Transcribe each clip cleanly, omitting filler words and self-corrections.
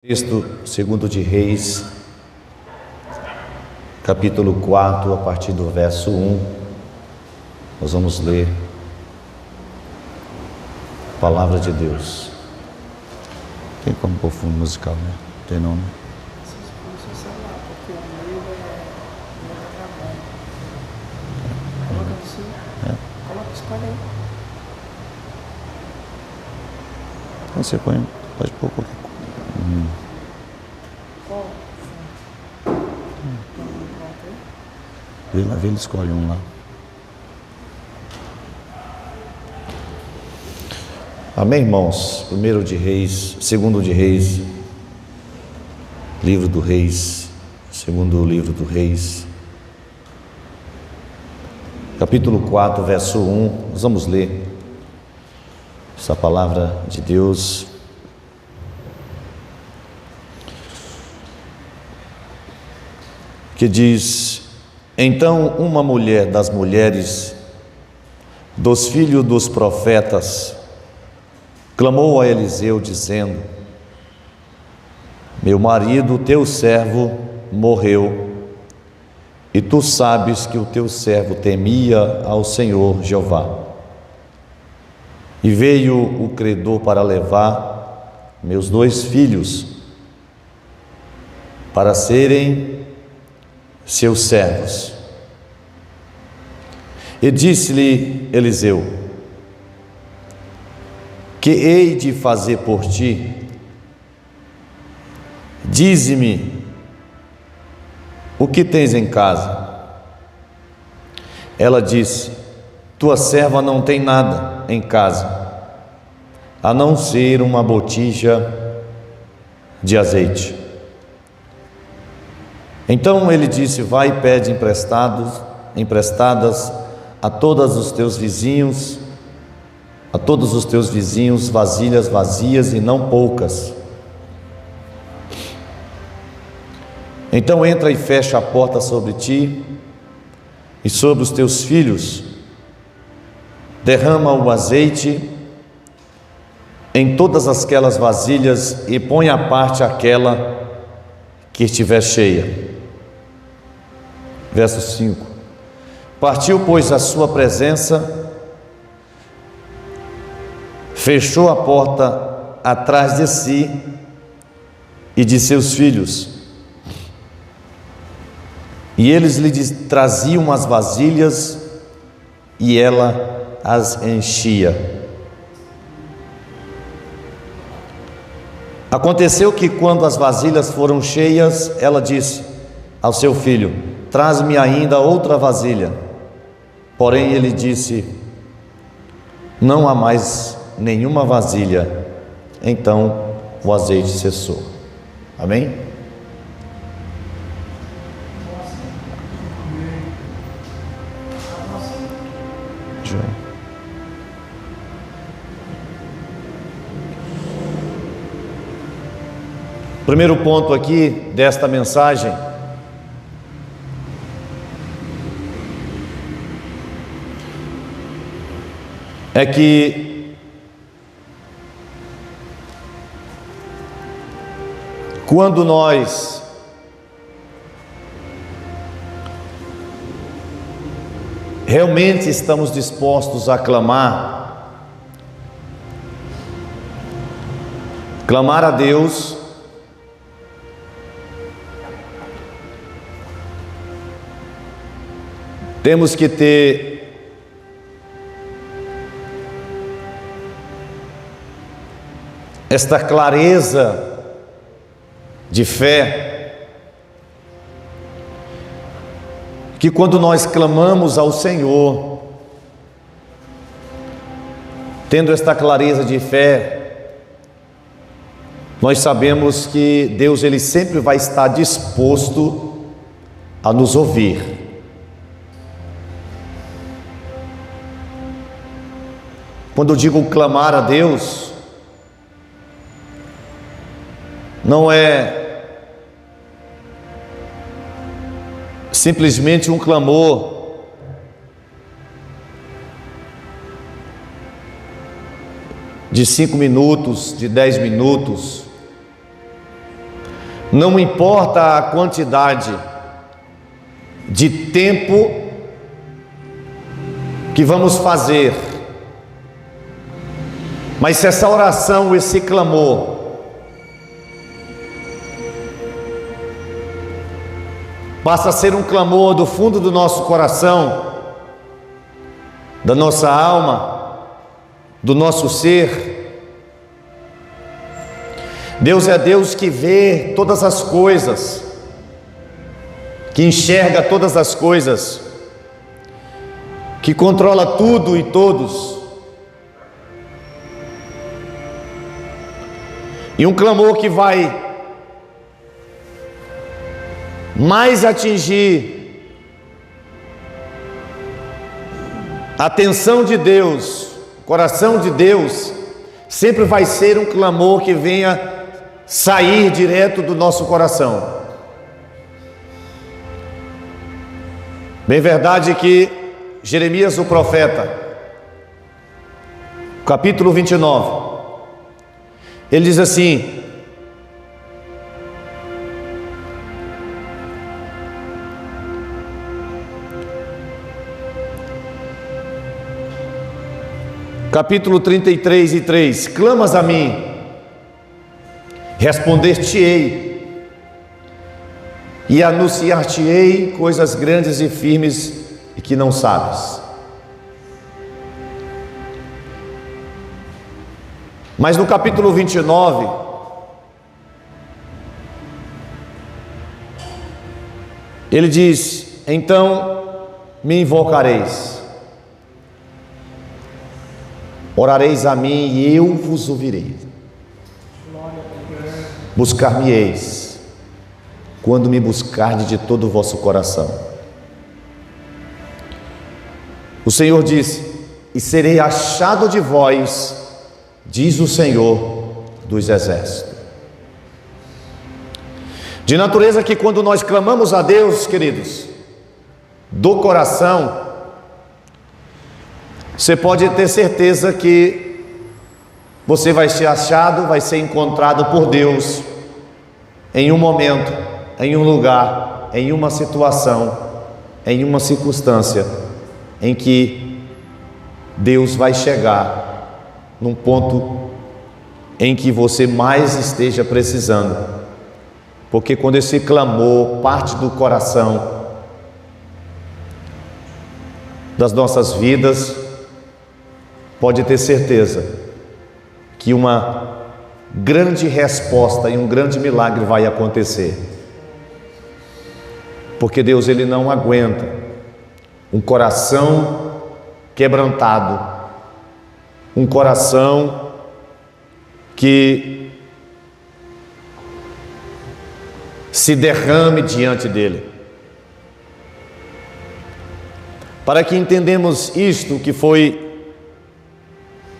Texto segundo de Reis, capítulo 4, a partir do verso 1, nós vamos ler a palavra de Deus. Tem como pôr fundo musical, né? Tem não, né? Então você põe, pode pôr qualquer coisa. Vê lá, ele escolhe um lá. Amém, irmãos? Primeiro de Reis, segundo de Reis, livro do Reis, segundo livro do Reis, capítulo 4, verso 1, nós vamos ler essa palavra de Deus. Que diz: então uma mulher das mulheres dos filhos dos profetas clamou a Eliseu dizendo: meu marido, teu servo, morreu, e tu sabes que o teu servo temia ao Senhor Jeová. E veio o credor para levar meus 2 filhos para serem seus servos. E disse-lhe Eliseu: que hei de fazer por ti? Dize-me o que tens em casa. Ela disse: tua serva não tem nada em casa, a não ser uma botija de azeite. Então ele disse: vai e pede emprestadas a todos os teus vizinhos, vasilhas vazias e não poucas. Então entra e fecha a porta sobre ti e sobre os teus filhos, derrama o azeite em todas aquelas vasilhas e põe à parte aquela que estiver cheia. Verso 5: partiu, pois, a sua presença, fechou a porta atrás de si e de seus filhos, e eles lhe traziam as vasilhas e ela as enchia. Aconteceu que, quando as vasilhas foram cheias, ela disse ao seu filho: traz-me ainda outra vasilha. Porém ele disse: não há mais nenhuma vasilha. Então o azeite cessou. Amém? Primeiro ponto aqui desta mensagem é que quando nós realmente estamos dispostos a clamar a Deus, temos que ter esta clareza de fé, que quando nós clamamos ao Senhor, tendo esta clareza de fé, nós sabemos que Deus, Ele sempre vai estar disposto a nos ouvir. Quando eu digo clamar a Deus, não é simplesmente um clamor de 5 minutos, de 10 minutos, Não importa a quantidade de tempo que vamos fazer, mas se essa oração, esse clamor passa a ser um clamor do fundo do nosso coração, da nossa alma, do nosso ser. Deus é Deus que vê todas as coisas, que enxerga todas as coisas, que controla tudo e todos. E um clamor que vai mais atingir a atenção de Deus, o coração de Deus, sempre vai ser um clamor que venha sair direto do nosso coração. Bem verdade que Jeremias, o profeta, capítulo 29, ele diz assim: capítulo 33 e 3: clamas a mim, responder-te-ei, e anunciar-te-ei coisas grandes e firmes e que não sabes. Mas no capítulo 29, ele diz: então me invocareis, orareis a mim e eu vos ouvirei. Buscar-me-eis quando me buscardes de todo o vosso coração. O Senhor disse: e serei achado de vós, diz o Senhor dos exércitos. De natureza que quando nós clamamos a Deus, queridos, do coração, você pode ter certeza que você vai ser achado, vai ser encontrado por Deus em um momento, em um lugar, em uma situação, em uma circunstância em que Deus vai chegar num ponto em que você mais esteja precisando. Porque quando esse clamor parte do coração das nossas vidas, pode ter certeza que uma grande resposta e um grande milagre vai acontecer. Porque Deus, Ele não aguenta um coração quebrantado, um coração que se derrame diante dele. Para que entendamos isto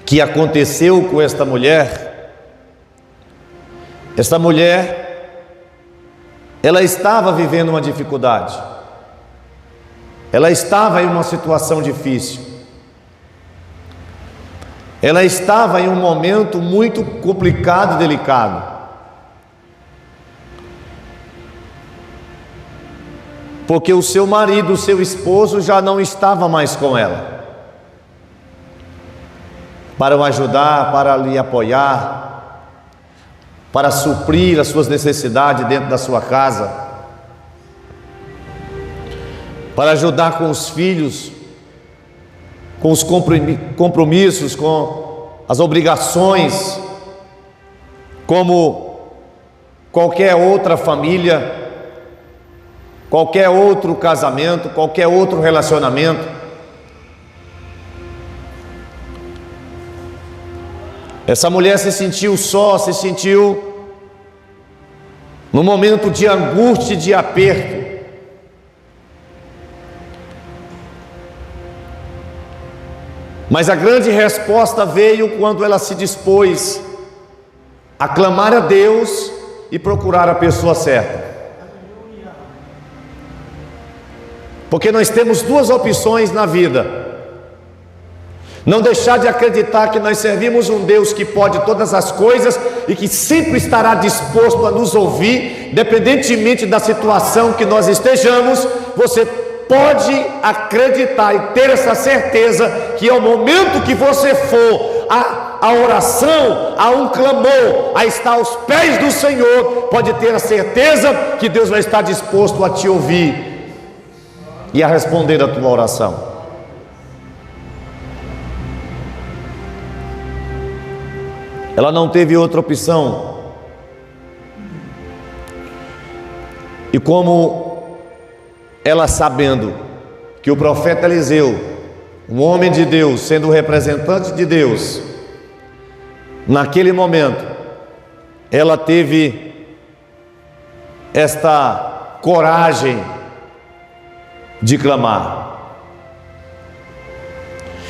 que aconteceu com esta mulher, ela estava vivendo uma dificuldade, ela estava em uma situação difícil, ela estava em um momento muito complicado e delicado, porque o seu marido, o seu esposo, já não estava mais com ela, para o ajudar, para lhe apoiar, para suprir as suas necessidades dentro da sua casa, para ajudar com os filhos, com os compromissos, com as obrigações, como qualquer outra família, qualquer outro casamento, qualquer outro relacionamento. Essa mulher se sentiu só, se sentiu num momento de angústia e de aperto. Mas a grande resposta veio quando ela se dispôs a clamar a Deus e procurar a pessoa certa. Porque nós temos duas opções na vida: Não deixar de acreditar que nós servimos um Deus que pode todas as coisas e que sempre estará disposto a nos ouvir, independentemente da situação que nós estejamos. Você pode acreditar e ter essa certeza que ao momento que você for a oração, a um clamor, a estar aos pés do Senhor, pode ter a certeza que Deus vai estar disposto a te ouvir e a responder a tua oração. Ela não teve outra opção. E como ela, sabendo que o profeta Eliseu, um homem de Deus, sendo o representante de Deus, naquele momento, ela teve esta coragem de clamar,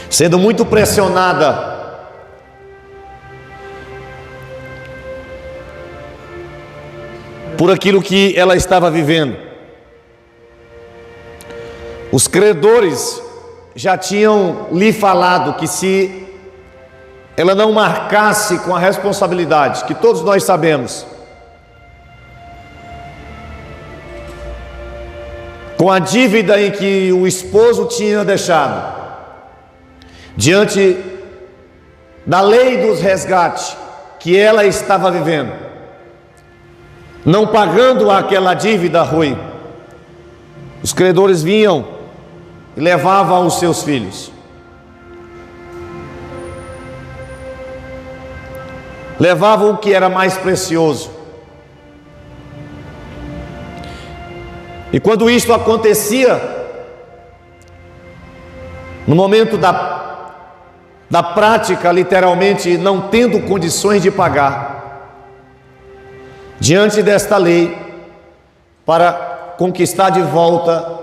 sendo muito pressionada por aquilo que ela estava vivendo. Os credores já tinham lhe falado que se ela não marcasse com a responsabilidade, que todos nós sabemos, com a dívida em que o esposo tinha deixado, diante da lei dos resgates que ela estava vivendo, não pagando aquela dívida ruim, os credores vinham e levavam os seus filhos, levavam o que era mais precioso. E quando isto acontecia, no momento da prática, literalmente não tendo condições de pagar, diante desta lei, para conquistar de volta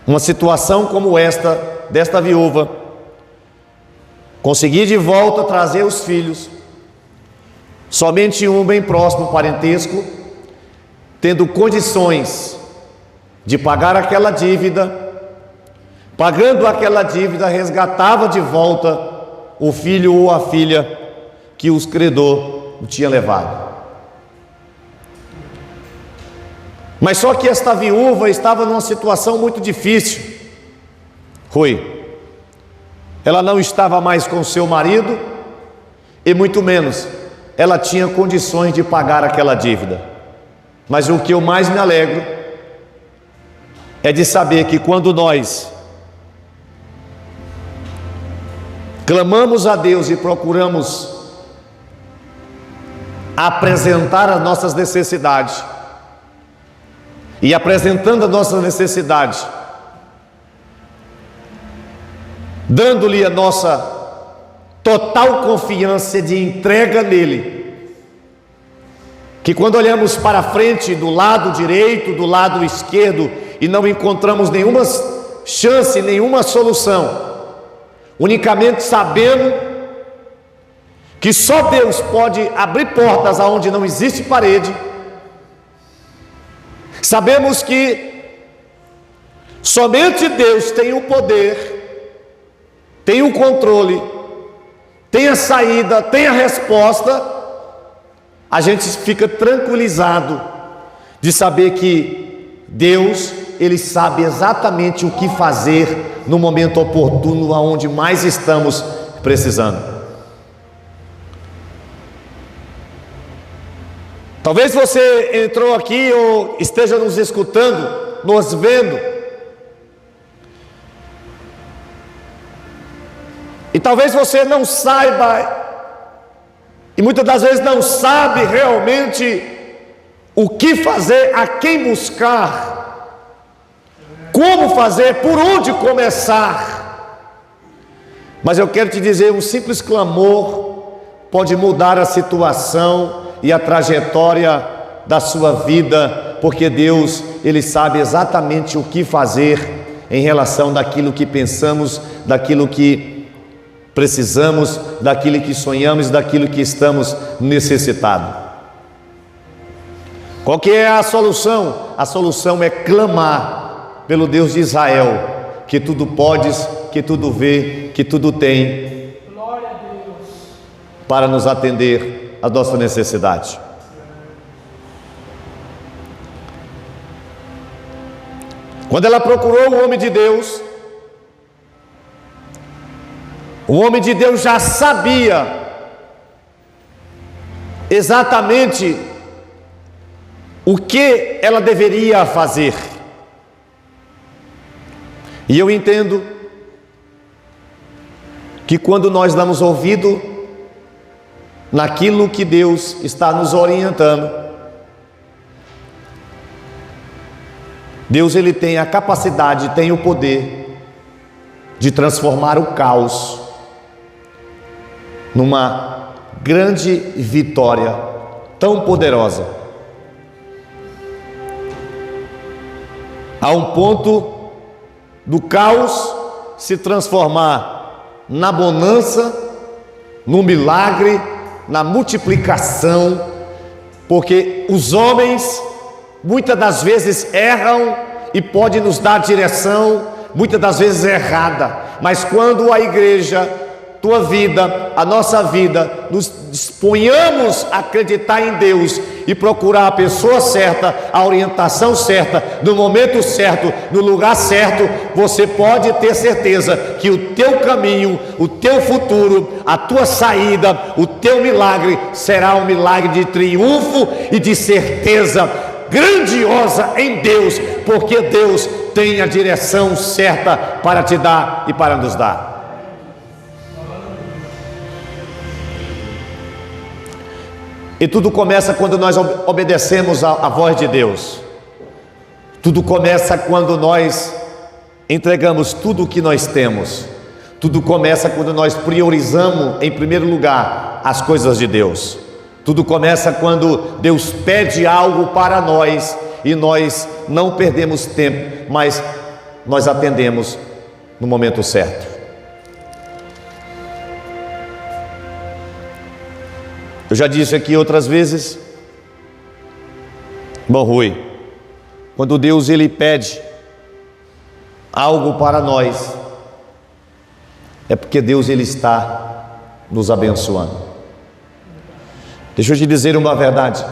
uma situação como esta, desta viúva, conseguir de volta trazer os filhos, somente um bem próximo parentesco, tendo condições de pagar aquela dívida, pagando aquela dívida, resgatava de volta o filho ou a filha que os credor o tinha levado. Mas só que esta viúva estava numa situação muito difícil. Rui, ela não estava mais com seu marido, e muito menos ela tinha condições de pagar aquela dívida. Mas o que eu mais me alegro é de saber que quando nós clamamos a Deus e procuramos apresentar as nossas necessidades, e apresentando a nossa necessidade, dando-lhe a nossa total confiança de entrega nele, que quando olhamos para frente, do lado direito, do lado esquerdo, e não encontramos nenhuma chance, nenhuma solução, unicamente sabendo que só Deus pode abrir portas aonde não existe parede, sabemos que somente Deus tem o poder, tem o controle, tem a saída, tem a resposta. A gente fica tranquilizado de saber que Deus, Ele sabe exatamente o que fazer no momento oportuno, aonde mais estamos precisando. Talvez você entrou aqui ou esteja nos escutando, nos vendo, e talvez você não saiba, e muitas das vezes não sabe realmente o que fazer, a quem buscar, como fazer, por onde começar. Mas eu quero te dizer, um simples clamor pode mudar a situação e a trajetória da sua vida, porque Deus, Ele sabe exatamente o que fazer em relação daquilo que pensamos, daquilo que precisamos, daquilo que sonhamos, daquilo que estamos necessitados. Qual que é a solução? A solução é clamar pelo Deus de Israel, que tudo podes, que tudo vê, que tudo tem, para nos atender à nossa necessidade. Quando ela procurou o homem de Deus, o homem de Deus já sabia exatamente o que ela deveria fazer. E eu entendo que quando nós damos ouvido naquilo que Deus está nos orientando, Deus ele tem a capacidade, tem o poder de transformar o caos numa grande vitória tão poderosa, a um ponto do caos se transformar na bonança, no milagre, na multiplicação, porque os homens muitas das vezes erram e podem nos dar direção, muitas das vezes errada, mas quando a igreja, tua vida, a nossa vida, nos disponhamos a acreditar em Deus e procurar a pessoa certa, a orientação certa, no momento certo, no lugar certo, você pode ter certeza que o teu caminho, o teu futuro, a tua saída, o teu milagre será um milagre de triunfo e de certeza grandiosa em Deus, porque Deus tem a direção certa para te dar e para nos dar. E tudo começa quando nós obedecemos a voz de Deus. Tudo começa quando nós entregamos tudo o que nós temos. Tudo começa quando nós priorizamos em primeiro lugar as coisas de Deus. Tudo começa quando Deus pede algo para nós e nós não perdemos tempo, mas nós atendemos no momento certo. Eu já disse aqui outras vezes, irmão Rui, quando Deus ele pede algo para nós, é porque Deus ele está nos abençoando. Deixa eu te dizer uma verdade,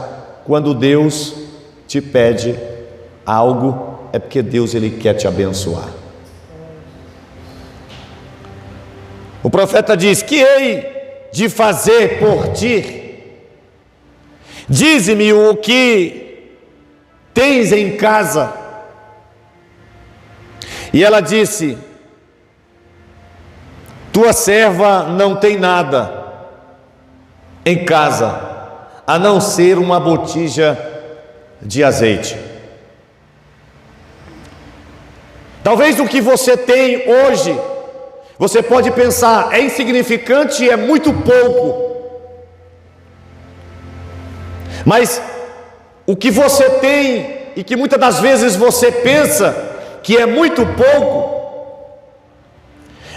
quando Deus te pede algo, é porque Deus ele quer te abençoar. O profeta diz: que hei de fazer por ti? Dize-me o que tens em casa. E ela disse: tua serva não tem nada em casa, a não ser uma botija de azeite. Talvez o que você tem hoje, você pode pensar, é insignificante e é muito pouco. Mas o que você tem e que muitas das vezes você pensa que é muito pouco,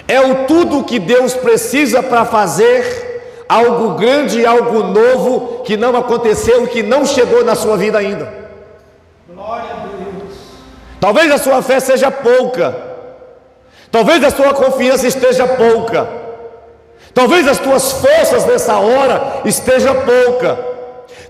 é o tudo que Deus precisa para fazer algo grande, algo novo que não aconteceu, que não chegou na sua vida ainda. Glória a Deus. Talvez a sua fé seja pouca, talvez a sua confiança esteja pouca, talvez as tuas forças nessa hora esteja pouca.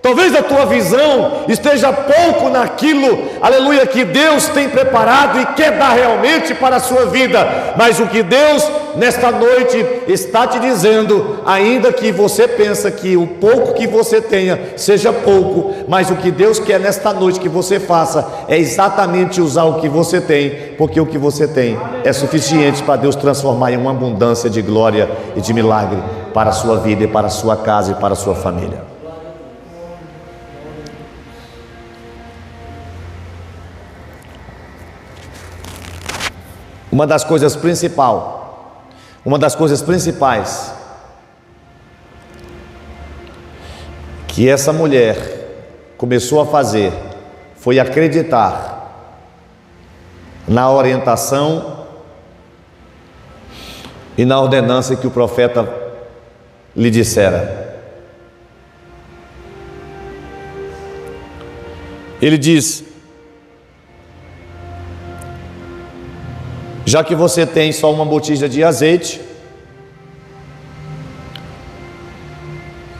Talvez a tua visão esteja pouco naquilo, aleluia, que Deus tem preparado e quer dar realmente para a sua vida. Mas o que Deus nesta noite está te dizendo, ainda que você pensa que o pouco que você tenha seja pouco, mas o que Deus quer nesta noite que você faça é exatamente usar o que você tem, porque o que você tem é suficiente para Deus transformar em uma abundância de glória e de milagre para a sua vida e para a sua casa e para a sua família. Uma das coisas principais que essa mulher começou a fazer foi acreditar na orientação e na ordenança que o profeta lhe dissera. Ele diz: já que você tem só uma botija de azeite,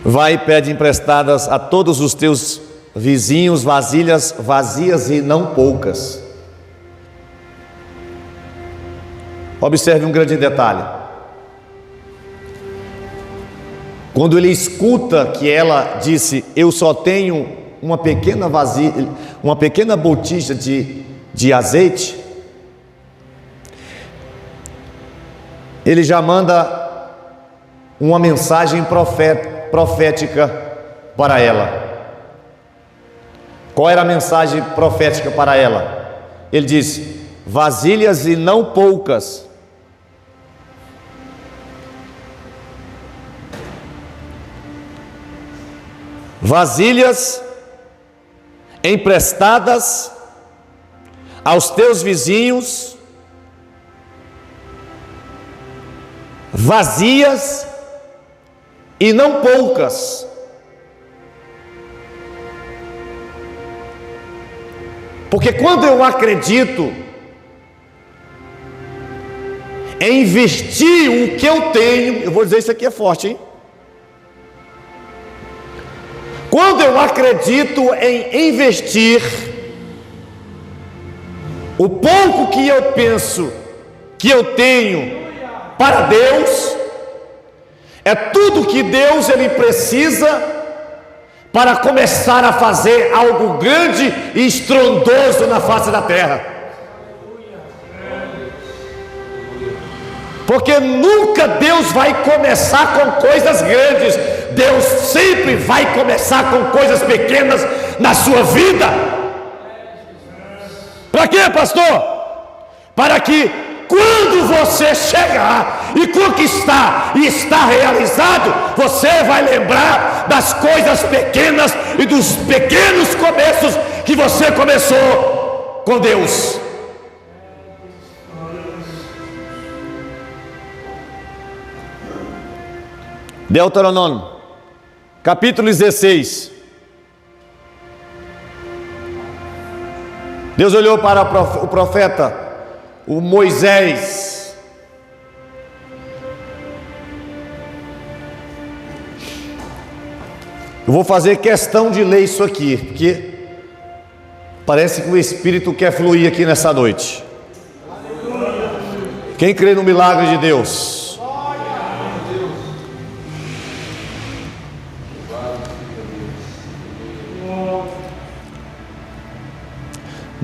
vai e pede emprestadas a todos os teus vizinhos vasilhas vazias e não poucas. Observe um grande detalhe. Quando ele escuta que ela disse: eu só tenho uma pequena vasilha, uma pequena botija de azeite, ele já manda uma mensagem profética para ela. Qual era a mensagem profética para ela? Ele disse: vasilhas e não poucas. Vasilhas emprestadas aos teus vizinhos, vazias e não poucas. Porque quando eu acredito em investir o que eu tenho, eu vou dizer, isso aqui é forte, hein? Quando eu acredito em investir o pouco que eu penso que eu tenho para Deus, é tudo que Deus ele precisa para começar a fazer algo grande e estrondoso na face da terra. Porque nunca Deus vai começar com coisas grandes, Deus sempre vai começar com coisas pequenas na sua vida. Para quê, pastor? Para que quando você chegar e conquistar e estar realizado, você vai lembrar das coisas pequenas e dos pequenos começos que você começou com Deus. Deuteronômio, capítulo 16. Deus olhou para o profeta, o Moisés. Eu vou fazer questão de ler isso aqui, porque parece que o Espírito quer fluir aqui nessa noite. Quem crê no milagre de Deus?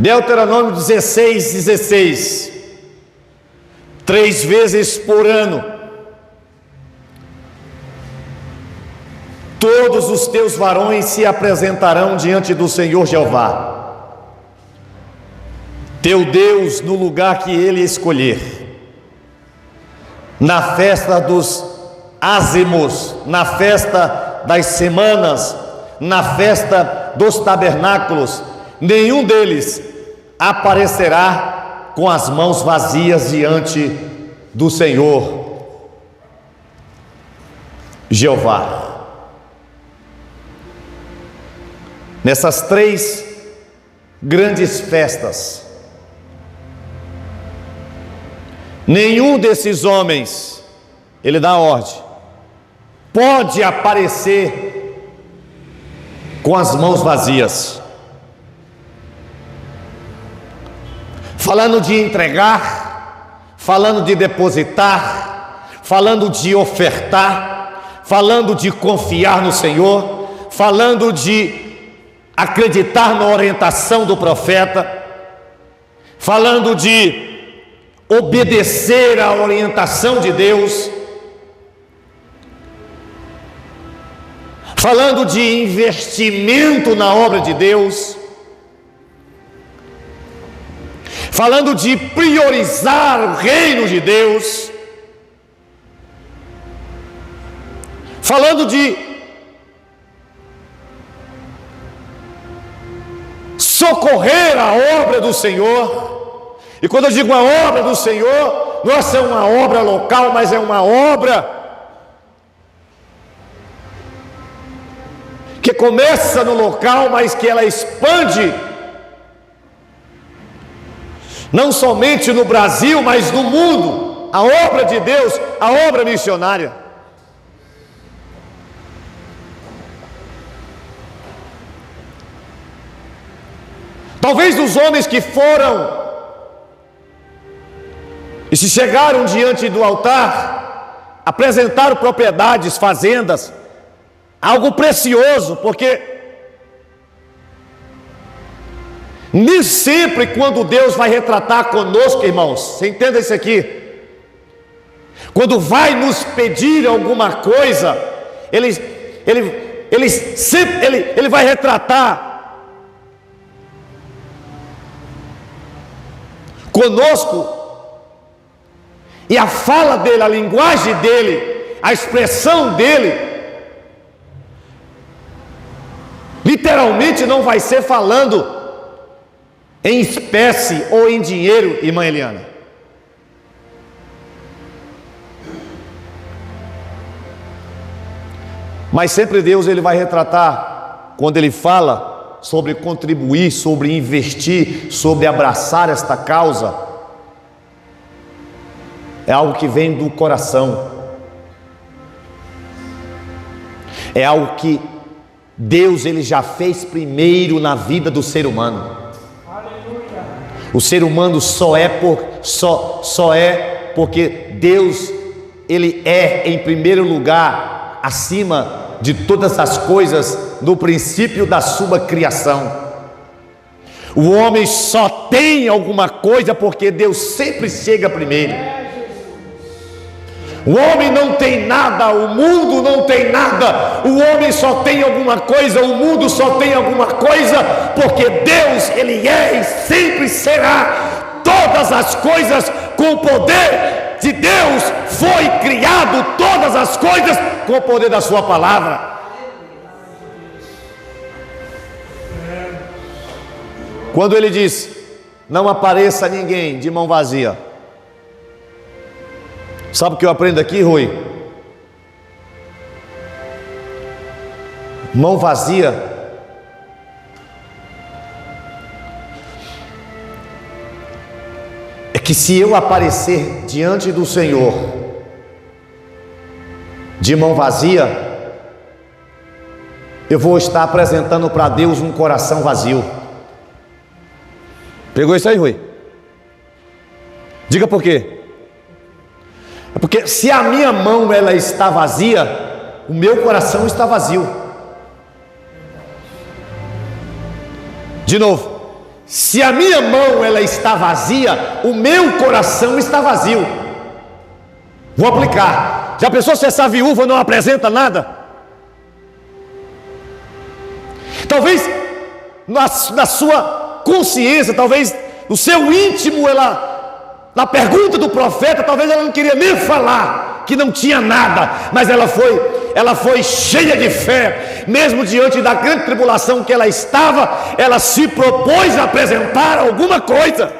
Deuteronômio 16. 3 vezes por ano, todos os teus varões se apresentarão diante do Senhor Jeová, teu Deus, no lugar que Ele escolher, na festa dos ázimos, na festa das semanas, na festa dos tabernáculos. Nenhum deles aparecerá com as mãos vazias diante do Senhor Jeová. Nessas 3 grandes festas, nenhum desses homens, ele dá ordem, pode aparecer com as mãos vazias. Falando de entregar, falando de depositar, falando de ofertar, falando de confiar no Senhor, falando de acreditar na orientação do profeta, falando de obedecer à orientação de Deus, falando de investimento na obra de Deus, falando de priorizar o reino de Deus, falando de socorrer a obra do Senhor. E quando eu digo a obra do Senhor, não é só uma obra local, mas é uma obra que começa no local, mas que ela expande não somente no Brasil, mas no mundo, a obra de Deus, a obra missionária. Talvez os homens que foram e se chegaram diante do altar, apresentaram propriedades, fazendas, algo precioso, porque nem sempre quando Deus vai retratar conosco, irmãos, você entenda isso aqui, quando vai nos pedir alguma coisa, Ele vai retratar conosco, e a fala dele, a linguagem dele, a expressão dele, literalmente não vai ser falando em espécie ou em dinheiro, irmã Eliana. Mas sempre Deus ele vai retratar, quando ele fala sobre contribuir, sobre investir, sobre abraçar esta causa, é algo que vem do coração, é algo que Deus ele já fez primeiro na vida do ser humano. Aleluia. O ser humano só é porque Deus ele é em primeiro lugar, acima de todas as coisas, no princípio da sua criação. O homem só tem alguma coisa porque Deus sempre chega primeiro. O homem não tem nada, o mundo não tem nada, o homem só tem alguma coisa, o mundo só tem alguma coisa, porque Deus, Ele é e sempre será todas as coisas com o poder de Deus, foi criado todas as coisas com o poder da sua palavra. Quando Ele diz, não apareça ninguém de mão vazia, sabe o que eu aprendo aqui, Rui? Mão vazia é que se eu aparecer diante do Senhor de mão vazia, eu vou estar apresentando para Deus um coração vazio. Pegou isso aí, Rui? Diga por quê? É porque se a minha mão ela está vazia, o meu coração está vazio. De novo, se a minha mão ela está vazia, o meu coração está vazio. Vou aplicar. Já pensou se essa viúva não apresenta nada? Talvez na sua consciência, talvez no seu íntimo, na pergunta do profeta, talvez ela não queria nem falar que não tinha nada, mas ela foi cheia de fé, mesmo diante da grande tribulação que ela estava, ela se propôs a apresentar alguma coisa.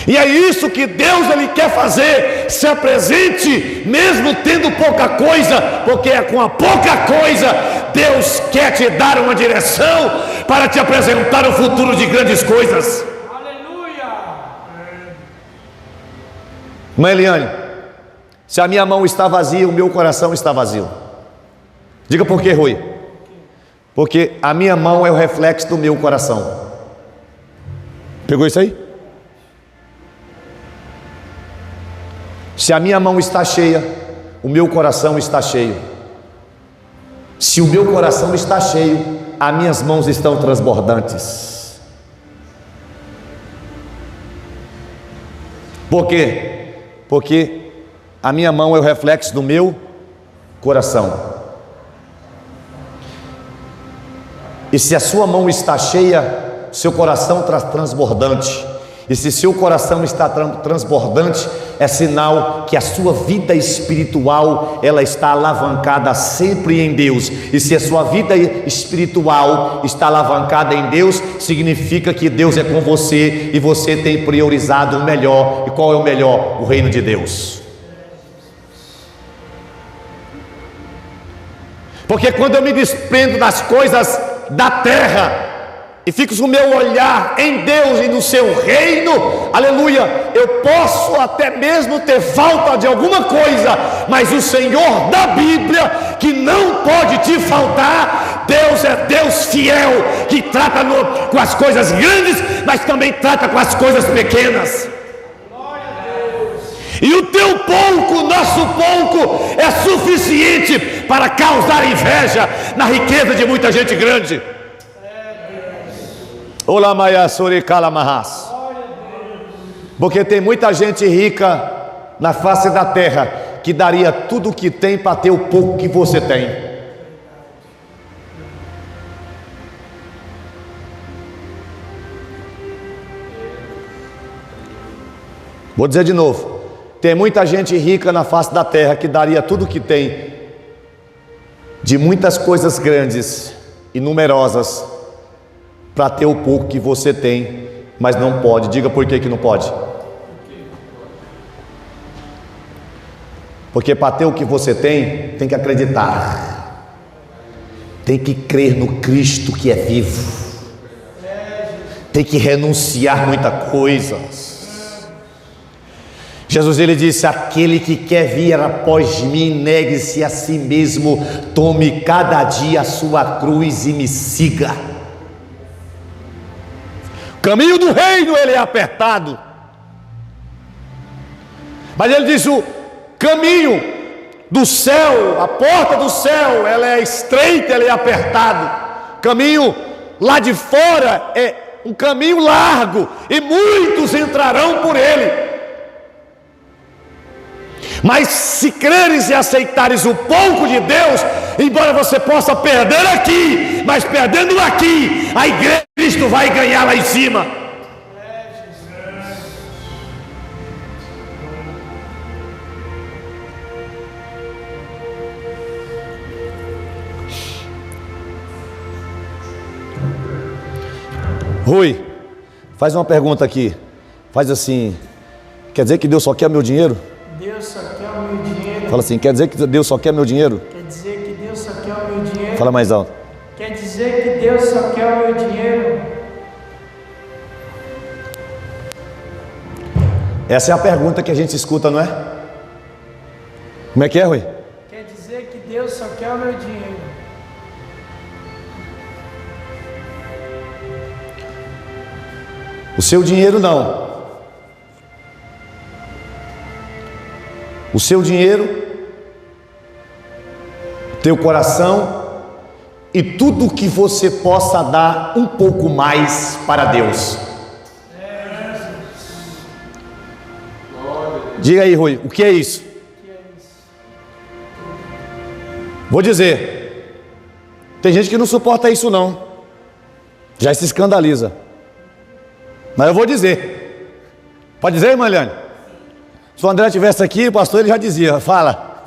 E é isso que Deus ele quer fazer, se apresente mesmo tendo pouca coisa, porque é com a pouca coisa Deus quer te dar uma direção para te apresentar um futuro de grandes coisas. Mãe Eliane, se a minha mão está vazia, o meu coração está vazio. Diga por quê, Rui? Porque a minha mão é o reflexo do meu coração. Pegou isso aí? Se a minha mão está cheia, o meu coração está cheio. Se o meu coração está cheio, as minhas mãos estão transbordantes. Por quê? Porque a minha mão é o reflexo do meu coração. E se a sua mão está cheia, seu coração está transbordante. E se seu coração está transbordante, é sinal que a sua vida espiritual ela está alavancada sempre em Deus. E se a sua vida espiritual está alavancada em Deus, significa que Deus é com você e você tem priorizado o melhor. E qual é o melhor? O reino de Deus. Porque quando eu me desprendo das coisas da terra, e fixo o meu olhar em Deus e no seu reino, aleluia, eu posso até mesmo ter falta de alguma coisa, mas o Senhor da Bíblia, que não pode te faltar, Deus é Deus fiel, que trata com as coisas grandes, mas também trata com as coisas pequenas. E o teu pouco, nosso pouco, é suficiente para causar inveja na riqueza de muita gente grande. Porque tem muita gente rica na face da terra que daria tudo o que tem para ter o pouco que você tem. Vou dizer de novo. Tem muita gente rica na face da terra que daria tudo o que tem, de muitas coisas grandes e numerosas, para ter o pouco que você tem, mas não pode. Diga por que não pode. Porque para ter o que você tem que acreditar, tem que crer no Cristo que é vivo, tem que renunciar muita coisa. Jesus, ele disse: aquele que quer vir após mim, negue-se a si mesmo, tome cada dia a sua cruz e me siga. O caminho do reino, ele é apertado, mas ele diz: o caminho do céu, a porta do céu, ela é estreita, ela é apertado. O caminho lá de fora é um caminho largo, e muitos entrarão por ele. Mas se creres e aceitares o pouco de Deus, embora você possa perder aqui, mas perdendo aqui, a igreja de Cristo vai ganhar lá em cima. Rui, faz uma pergunta aqui. Faz assim: quer dizer que Deus só quer meu dinheiro? Deus só quer o meu dinheiro. Fala assim: quer dizer que Deus só quer meu dinheiro? Quer dizer que Deus só quer o meu dinheiro. Fala mais alto. Quer dizer que Deus só quer o meu dinheiro. Essa é a pergunta que a gente escuta, não é? Como é que é, Rui? Quer dizer que Deus só quer o meu dinheiro. O seu dinheiro não. O seu dinheiro, teu coração e tudo que você possa dar um pouco mais para Deus. Diga aí, Rui, o que é isso? Vou dizer, tem gente que não suporta isso não, já se escandaliza, mas eu vou dizer. Pode dizer, irmã Eliane? Se o André estivesse aqui, o pastor ele já dizia: fala.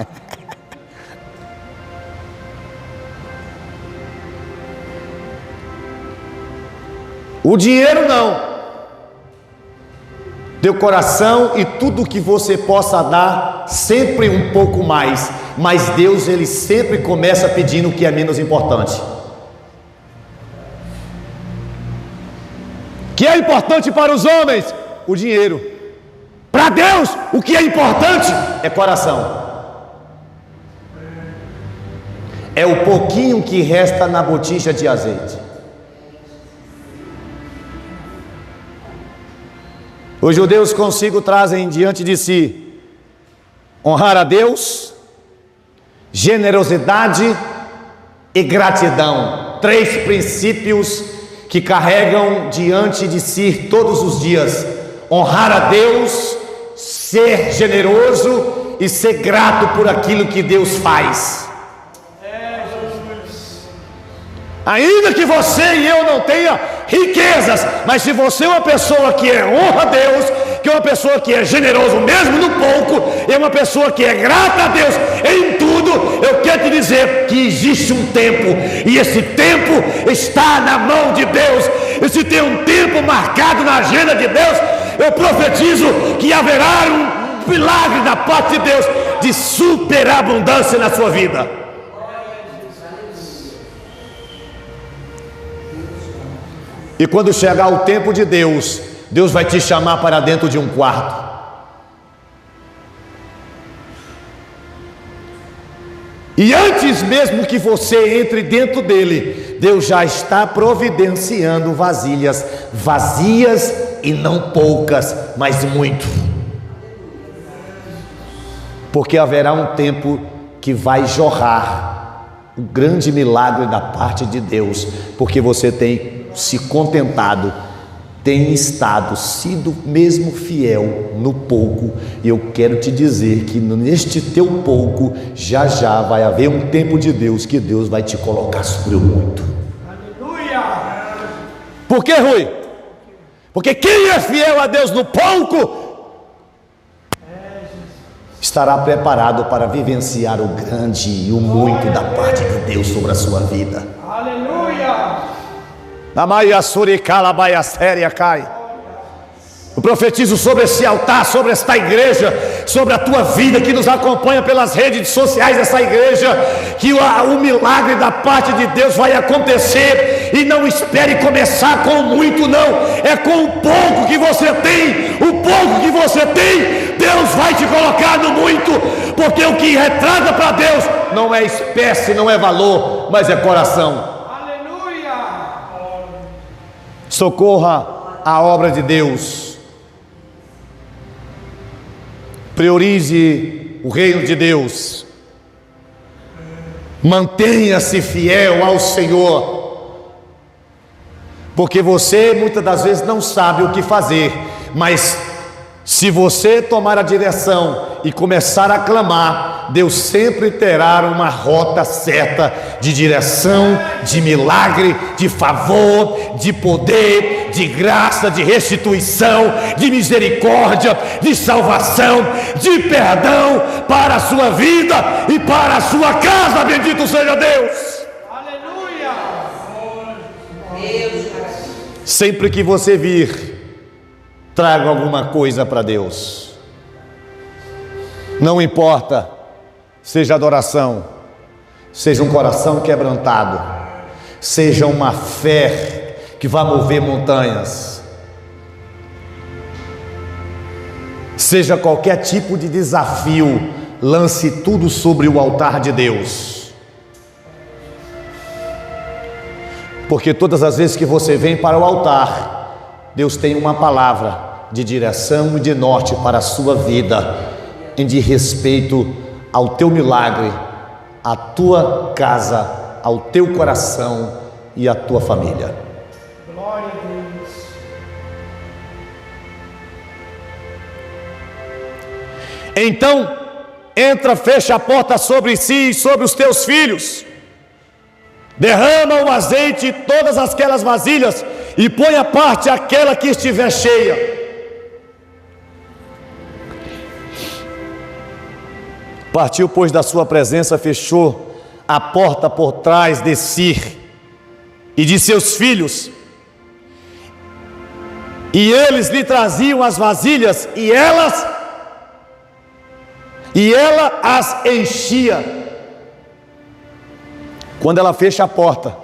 O dinheiro não. Teu coração e tudo que você possa dar, sempre um pouco mais. Mas Deus, ele sempre começa pedindo o que é menos importante. O que é importante para os homens? O dinheiro. Para Deus, o que é importante é coração. É o pouquinho que resta na botija de azeite. Os judeus consigo trazem diante de si honrar a Deus, generosidade e gratidão. 3 princípios que carregam diante de si todos os dias: honrar a Deus, ser generoso e ser grato por aquilo que Deus faz. Ainda que você e eu não tenha riquezas, mas se você é uma pessoa que honra a Deus, que é uma pessoa que é generoso mesmo no pouco, é uma pessoa que é grata a Deus em tudo, eu quero te dizer que existe um tempo, e esse tempo está na mão de Deus. E se tem um tempo marcado na agenda de Deus, eu profetizo que haverá um milagre da parte de Deus de superabundância na sua vida. E quando chegar o tempo de Deus, Deus vai te chamar para dentro de um quarto. E antes mesmo que você entre dentro dele, Deus já está providenciando vasilhas, vazias e não poucas, mas muito. Porque haverá um tempo que vai jorrar o grande milagre da parte de Deus, porque você tem se contentado, tem sido mesmo fiel no pouco. E eu quero te dizer que neste teu pouco, já vai haver um tempo de Deus, que Deus vai te colocar sobre o muito. Aleluia! Por que, Rui? Porque quem é fiel a Deus no pouco, estará preparado para vivenciar o grande e o muito da parte de Deus sobre a sua vida. Aleluia! Eu profetizo sobre esse altar, sobre esta igreja, sobre a tua vida que nos acompanha pelas redes sociais dessa igreja, que o milagre da parte de Deus vai acontecer. E não espere começar com muito, não, é com o pouco que você tem. O pouco que você tem, Deus vai te colocar no muito, porque o que retrata para Deus não é espécie, não é valor, mas é coração. Socorra a obra de Deus, priorize o reino de Deus, mantenha-se fiel ao Senhor, porque você muitas das vezes não sabe o que fazer, mas se você tomar a direção e começar a clamar, Deus sempre terá uma rota certa de direção, de milagre, de favor, de poder, de graça, de restituição, de misericórdia, de salvação, de perdão para a sua vida e para a sua casa. Bendito seja Deus. Aleluia! Sempre que você vir, traga alguma coisa para Deus. Não importa, seja adoração, seja um coração quebrantado, seja uma fé que vai mover montanhas, seja qualquer tipo de desafio, lance tudo sobre o altar de Deus. Porque todas as vezes que você vem para o altar, Deus tem uma palavra de direção e de norte para a sua vida, em de respeito ao teu milagre, à tua casa, ao teu coração e à tua família. Glória a Deus. Então, entra, fecha a porta sobre si e sobre os teus filhos, derrama o azeite em todas aquelas vasilhas e põe à parte aquela que estiver cheia. Partiu, pois, da sua presença, fechou a porta por trás de si e de seus filhos, e eles lhe traziam as vasilhas, e ela as enchia. Quando ela fecha a porta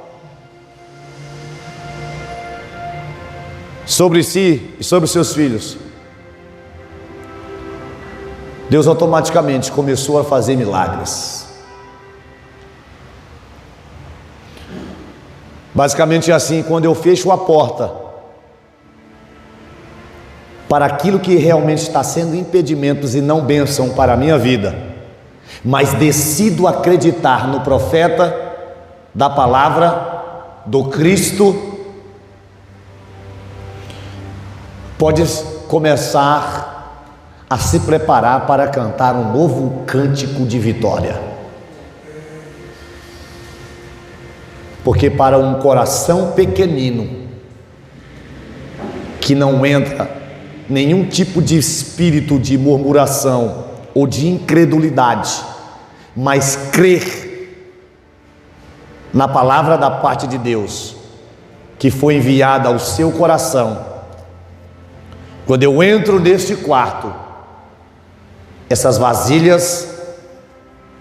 sobre si e sobre seus filhos, Deus automaticamente começou a fazer milagres. Basicamente é assim: quando eu fecho a porta para aquilo que realmente está sendo impedimentos e não bênção para a minha vida, mas decido acreditar no profeta da palavra do Cristo, pode começar a se preparar para cantar um novo cântico de vitória. Porque para um coração pequenino, que não entra nenhum tipo de espírito de murmuração ou de incredulidade, mas crer na palavra da parte de Deus, que foi enviada ao seu coração, quando eu entro neste quarto, essas vasilhas,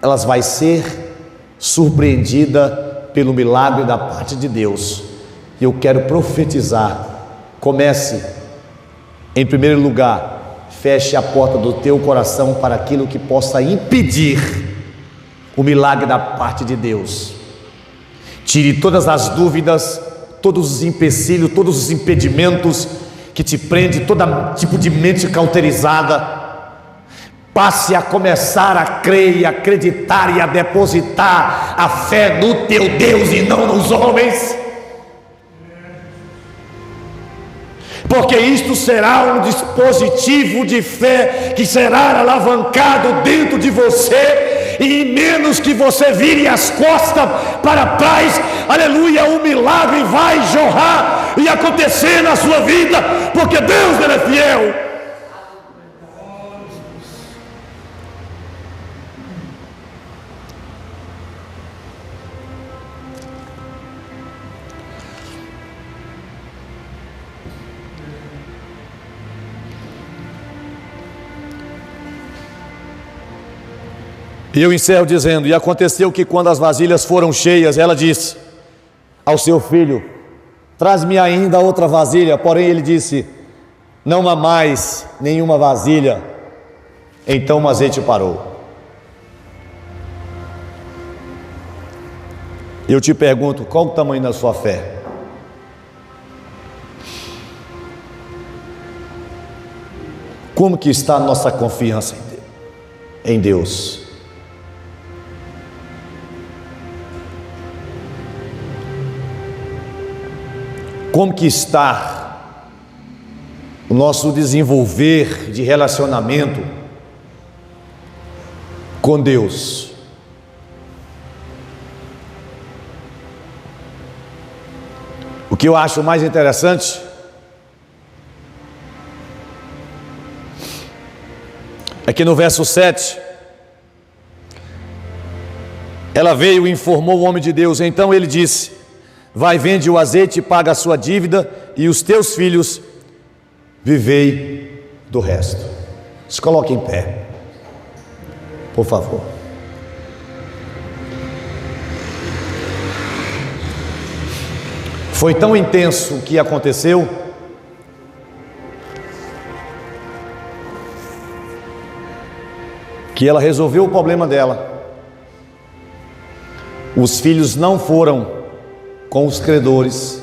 elas vão ser surpreendidas pelo milagre da parte de Deus, eu quero profetizar. Comece, em primeiro lugar, feche a porta do teu coração para aquilo que possa impedir o milagre da parte de Deus. Tire todas as dúvidas, todos os empecilhos, todos os impedimentos que te prende, todo tipo de mente cauterizada. Passe a começar a crer e acreditar e a depositar a fé no teu Deus e não nos homens, porque isto será um dispositivo de fé que será alavancado dentro de você, e em menos que você vire as costas para trás, aleluia, o milagre vai jorrar e acontecer na sua vida, porque Deus, Ele é fiel. E eu encerro dizendo: e aconteceu que quando as vasilhas foram cheias, ela disse ao seu filho: traz-me ainda outra vasilha. Porém ele disse: não há mais nenhuma vasilha. Então o azeite parou. Eu te pergunto, qual o tamanho da sua fé? Como que está a nossa confiança em Deus? Como que está o nosso desenvolver de relacionamento com Deus? O que eu acho mais interessante é que no verso 7, ela veio e informou o homem de Deus. Então ele disse: vai, vende o azeite e paga a sua dívida, e os teus filhos vivei do resto. Se coloque em pé, por favor. Foi tão intenso o que aconteceu que ela resolveu o problema dela. Os filhos não foram com os credores,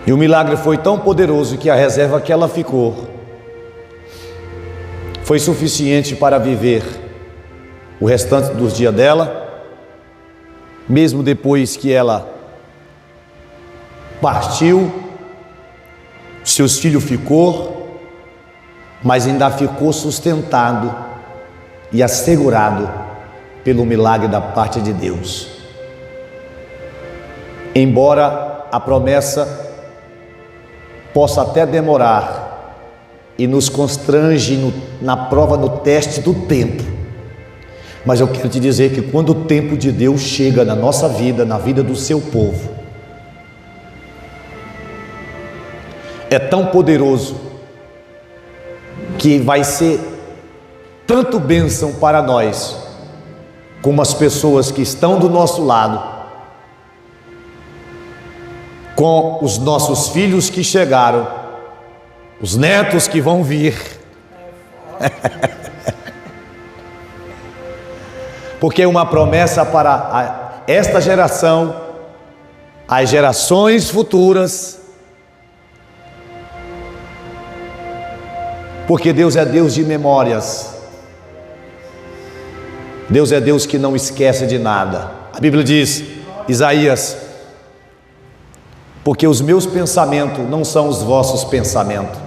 e o milagre foi tão poderoso que a reserva que ela ficou foi suficiente para viver o restante dos dias dela, mesmo depois que ela partiu. Seus filhos ficou, mas ainda ficou sustentado e assegurado pelo milagre da parte de Deus. Embora a promessa possa até demorar e nos constrange na prova, no teste do tempo, mas eu quero te dizer que quando o tempo de Deus chega na nossa vida, na vida do seu povo, é tão poderoso que vai ser tanto bênção para nós, como as pessoas que estão do nosso lado, com os nossos filhos que chegaram, os netos que vão vir. Porque é uma promessa para esta geração, as gerações futuras. Porque Deus é Deus de memórias. Deus é Deus que não esquece de nada. A Bíblia diz, Isaías: porque os meus pensamentos não são os vossos pensamentos.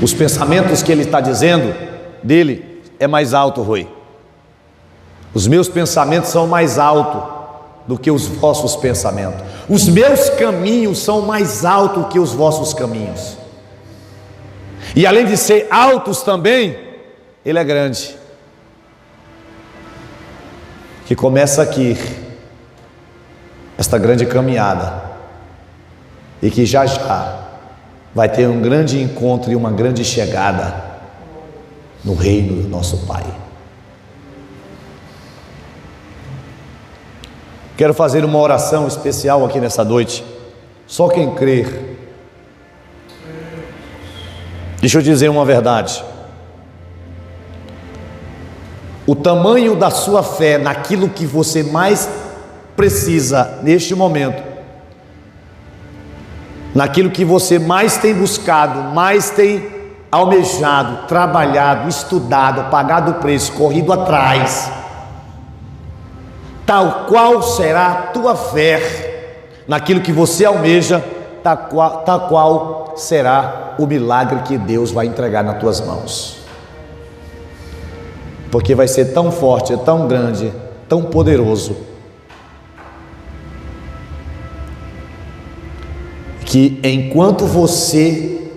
Os pensamentos que ele está dizendo dele é mais alto, Rui. Os meus pensamentos são mais altos do que os vossos pensamentos. Os meus caminhos são mais altos que os vossos caminhos. E além de ser altos também, ele é grande. Que começa aqui esta grande caminhada, e que já já vai ter um grande encontro e uma grande chegada no reino do nosso Pai. Quero fazer uma oração especial aqui nessa noite. Só quem crer. Deixa eu dizer uma verdade. O tamanho da sua fé naquilo que você mais precisa neste momento, naquilo que você mais tem buscado, mais tem almejado, trabalhado, estudado, pagado o preço, corrido atrás, tal qual será a tua fé naquilo que você almeja, tal qual será o milagre que Deus vai entregar nas tuas mãos. Porque vai ser tão forte, tão grande, tão poderoso, que enquanto você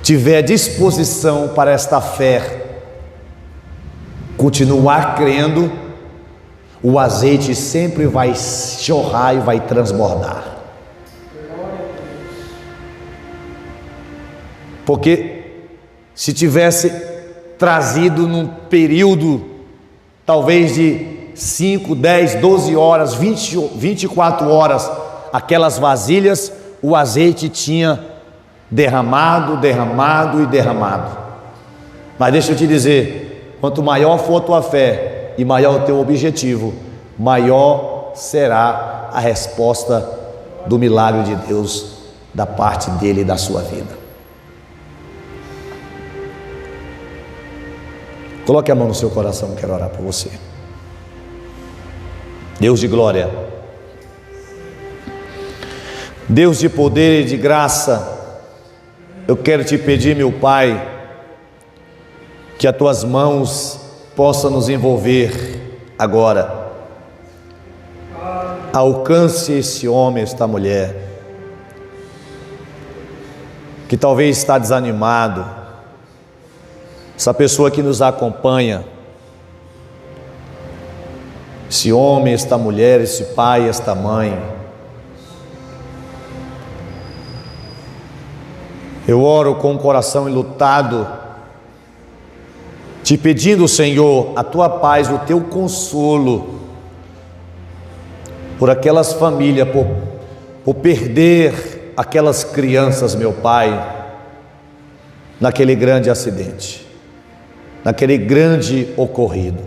tiver disposição para esta fé, continuar crendo, o azeite sempre vai jorrar e vai transbordar. Porque se tivesse trazido num período talvez de 5, 10, 12 horas, 24 horas, aquelas vasilhas, o azeite tinha derramado. Mas deixa eu te dizer, quanto maior for a tua fé e maior o teu objetivo, maior será a resposta do milagre de Deus, da parte dele e da sua vida. Coloque a mão no seu coração, quero orar por você. Deus de glória, Deus de poder e de graça, eu quero te pedir, meu Pai, que as tuas mãos possam nos envolver agora. Alcance esse homem, esta mulher, que talvez está desanimado, essa pessoa que nos acompanha, esse homem, esta mulher, esse pai, esta mãe. Eu oro com o coração enlutado, te pedindo, Senhor, a tua paz, o teu consolo, por aquelas famílias, por perder aquelas crianças, meu Pai, naquele grande acidente, naquele grande ocorrido.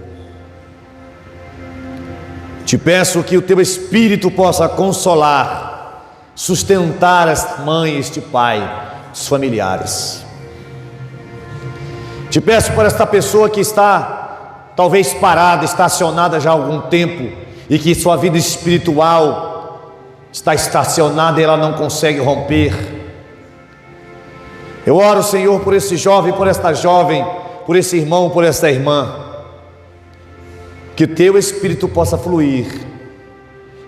Te peço que o teu Espírito possa consolar, sustentar esta mãe, este pai, os familiares. Te peço por esta pessoa que está talvez parada, estacionada já há algum tempo, e que sua vida espiritual está estacionada e ela não consegue romper. Eu oro, Senhor, por esse jovem, por esta jovem, por esse irmão, por esta irmã, que o teu Espírito possa fluir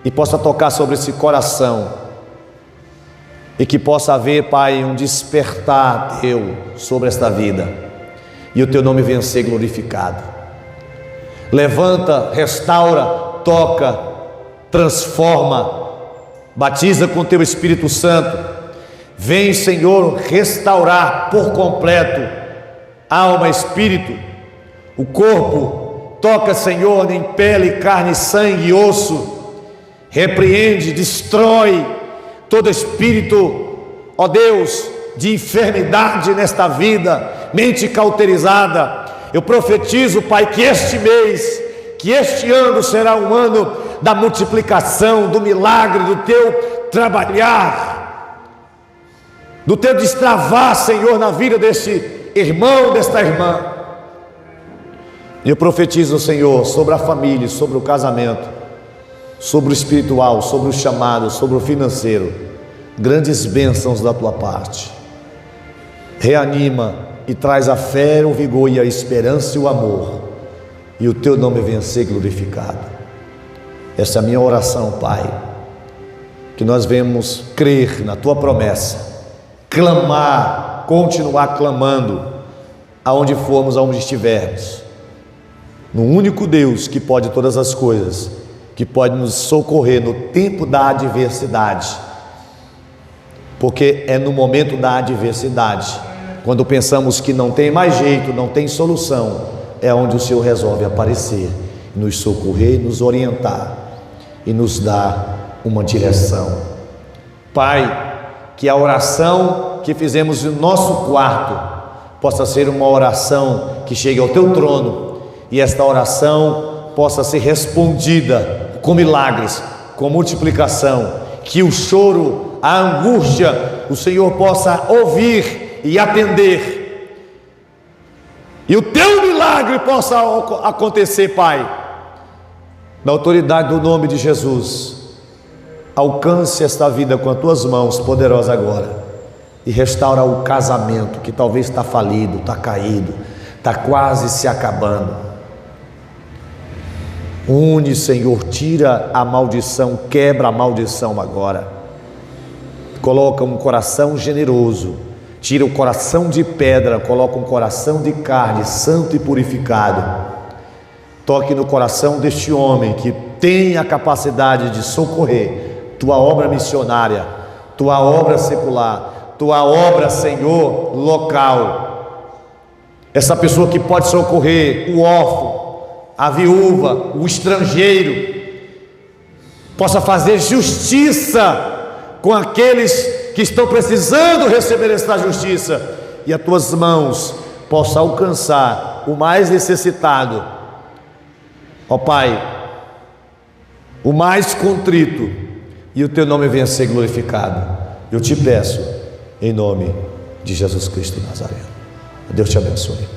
e possa tocar sobre esse coração, e que possa haver, Pai, um despertar teu sobre esta vida, e o teu nome venha ser glorificado. Levanta, restaura, toca, transforma, batiza com teu Espírito Santo. Vem, Senhor, restaurar por completo alma, espírito, o corpo. Toca, Senhor, em pele, carne, sangue e osso. Repreende, destrói todo espírito, ó Deus, de enfermidade nesta vida, mente cauterizada. Eu profetizo, Pai, que este mês, que este ano será um ano da multiplicação, do milagre, do teu trabalhar, do teu destravar, Senhor, na vida deste irmão, desta irmã. Eu profetizo, Senhor, sobre a família, sobre o casamento, sobre o espiritual, sobre o chamado, sobre o financeiro, grandes bênçãos da tua parte. Reanima e traz a fé, o vigor e a esperança e o amor, e o teu nome venha ser glorificado. Essa é a minha oração, Pai, que nós venhamos crer na tua promessa, clamar, continuar clamando, aonde formos, aonde estivermos, no único Deus que pode todas as coisas, que pode nos socorrer no tempo da adversidade, porque é no momento da adversidade, quando pensamos que não tem mais jeito, não tem solução, é onde o Senhor resolve aparecer nos socorrer, nos orientar e nos dar uma direção. Pai, que a oração que fizemos no nosso quarto possa ser uma oração que chegue ao teu trono, e esta oração possa ser respondida com milagres, com multiplicação, que o choro, a angústia, o Senhor possa ouvir e atender, e o teu milagre possa acontecer, Pai, na autoridade do nome de Jesus. Alcance esta vida com as tuas mãos poderosas agora, e restaura o casamento que talvez está falido, está caído, está quase se acabando. Une, Senhor, tira a maldição, quebra a maldição agora. Coloca um coração generoso, tira o coração de pedra, coloca um coração de carne, santo e purificado. Toque no coração deste homem que tem a capacidade de socorrer tua obra missionária, tua obra secular, tua obra, Senhor, local. Essa pessoa que pode socorrer o órfão, a viúva, o estrangeiro, possa fazer justiça com aqueles que estão precisando receber esta justiça, e as tuas mãos possam alcançar o mais necessitado, ó Pai, o mais contrito, e o teu nome venha ser glorificado. Eu te peço em nome de Jesus Cristo Nazareno. Deus te abençoe.